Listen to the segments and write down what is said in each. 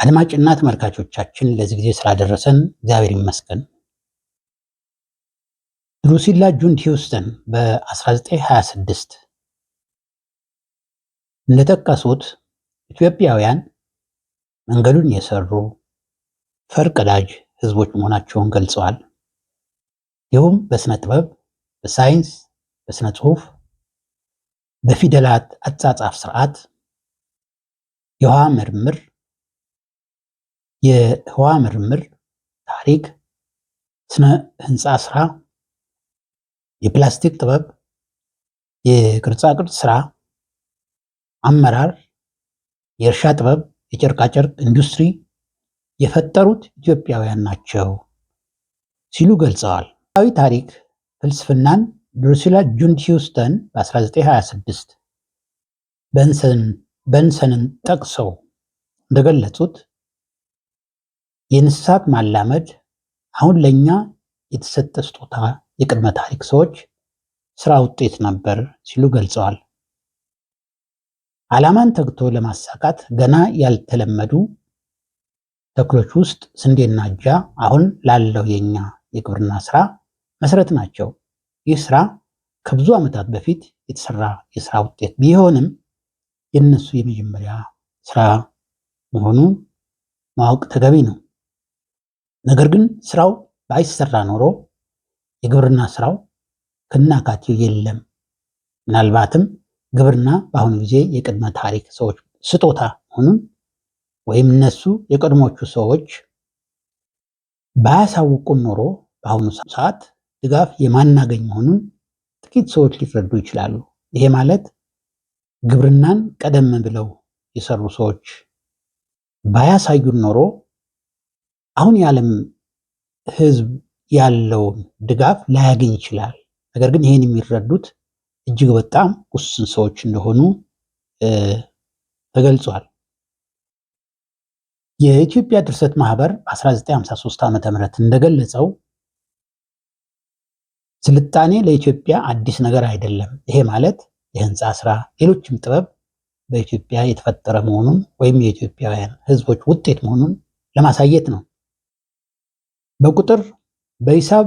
አድማጭና ተመልካቾቻችን ለዚህ ጊዜ ስላደረሰን እግዚአብሔር ይመስገን። ድሩሲላ ጁንድ ሂውስተን በ1926 እንደጠቀሱት ኢትዮጵያውያን መንገዱን የሰሩ ፈርቀዳጅ ህዝቦች መሆናቸውን ገልጸዋል። ይህም በስነ ጥበብ፣ በሳይንስ፣ በስነ ጽሁፍ፣ በፊደላት አጻጻፍ ስርዓት፣ የህዋ ምርምር፣ ታሪክ፣ ስነ ህንፃ ስራ፣ የፕላስቲክ ጥበብ፣ የቅርጻቅርጽ ስራ፣ አመራር፣ የእርሻ ጥበብ፣ የጨርቃጨርቅ ኢንዱስትሪ የፈጠሩት ኢትዮጵያውያን ናቸው ሲሉ ገልጸዋል። ታሪክ ፍልስፍናን ድሩሲላ ጁንድ ሂውስተን በ1926 በንሰንን ጠቅሰው እንደገለጹት የእንስሳት ማላመድ አሁን ለኛ የተሰጠ ስጦታ የቅድመ ታሪክ ሰዎች ስራ ውጤት ነበር ሲሉ ገልጸዋል። ዓላማን ተግቶ ለማሳካት ገና ያልተለመዱ ተክሎች ውስጥ ስንዴና አጃ አሁን ላለው የኛ የግብርና ስራ መሰረት ናቸው። ይህ ስራ ከብዙ ዓመታት በፊት የተሰራ የስራ ውጤት ቢሆንም የነሱ የመጀመሪያ ስራ መሆኑን ማወቅ ተገቢ ነው። ነገር ግን ስራው ባይሰራ ኖሮ የግብርና ስራው ከናካቴው የለም። ምናልባትም ግብርና በአሁኑ ጊዜ የቅድመ ታሪክ ሰዎች ስጦታ መሆኑን ወይም እነሱ የቀድሞቹ ሰዎች ባያሳውቁን ኖሮ በአሁኑ ሰዓት ድጋፍ የማናገኝ መሆኑን ጥቂት ሰዎች ሊረዱ ይችላሉ። ይሄ ማለት ግብርናን ቀደም ብለው የሰሩ ሰዎች ባያሳዩን ኖሮ አሁን የዓለም ሕዝብ ያለውን ድጋፍ ላያገኝ ይችላል። ነገር ግን ይህን የሚረዱት እጅግ በጣም ውስን ሰዎች እንደሆኑ ተገልጿል። የኢትዮጵያ ድርሰት ማህበር በ1953 ዓ.ም እንደገለጸው ስልጣኔ ለኢትዮጵያ አዲስ ነገር አይደለም። ይሄ ማለት የህንፃ ስራ፣ ሌሎችም ጥበብ በኢትዮጵያ የተፈጠረ መሆኑን ወይም የኢትዮጵያውያን ህዝቦች ውጤት መሆኑን ለማሳየት ነው። በቁጥር፣ በሂሳብ፣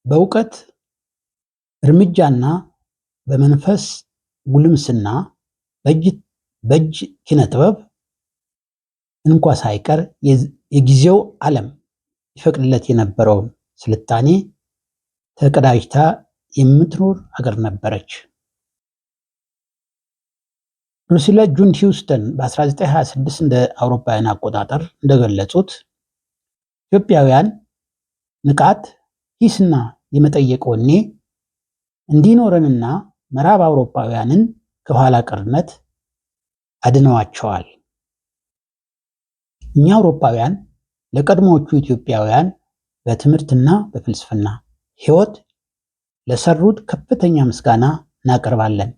በእውቀት እርምጃና በመንፈስ ጉልምስና በእጅ ኪነ ጥበብ እንኳ ሳይቀር የጊዜው ዓለም ይፈቅድለት የነበረውን ስልጣኔ ተቀዳጅታ የምትኖር ሀገር ነበረች። ድሩሲላ ጁንድ ሂውስተን በ1926 እንደ አውሮፓውያን አቆጣጠር እንደገለጹት ኢትዮጵያውያን ንቃት፣ ሂስና የመጠየቅ ወኔ እንዲኖረንና ምዕራብ አውሮፓውያንን ከኋላ ቀርነት አድነዋቸዋል። እኛ አውሮፓውያን ለቀድሞዎቹ ኢትዮጵያውያን በትምህርትና በፍልስፍና ሕይወት ለሰሩት ከፍተኛ ምስጋና እናቀርባለን።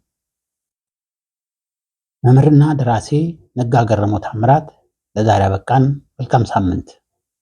መምህርና ደራሲ ነጋ ገረመው ታምራት። ለዛሬ አበቃን። መልካም ሳምንት።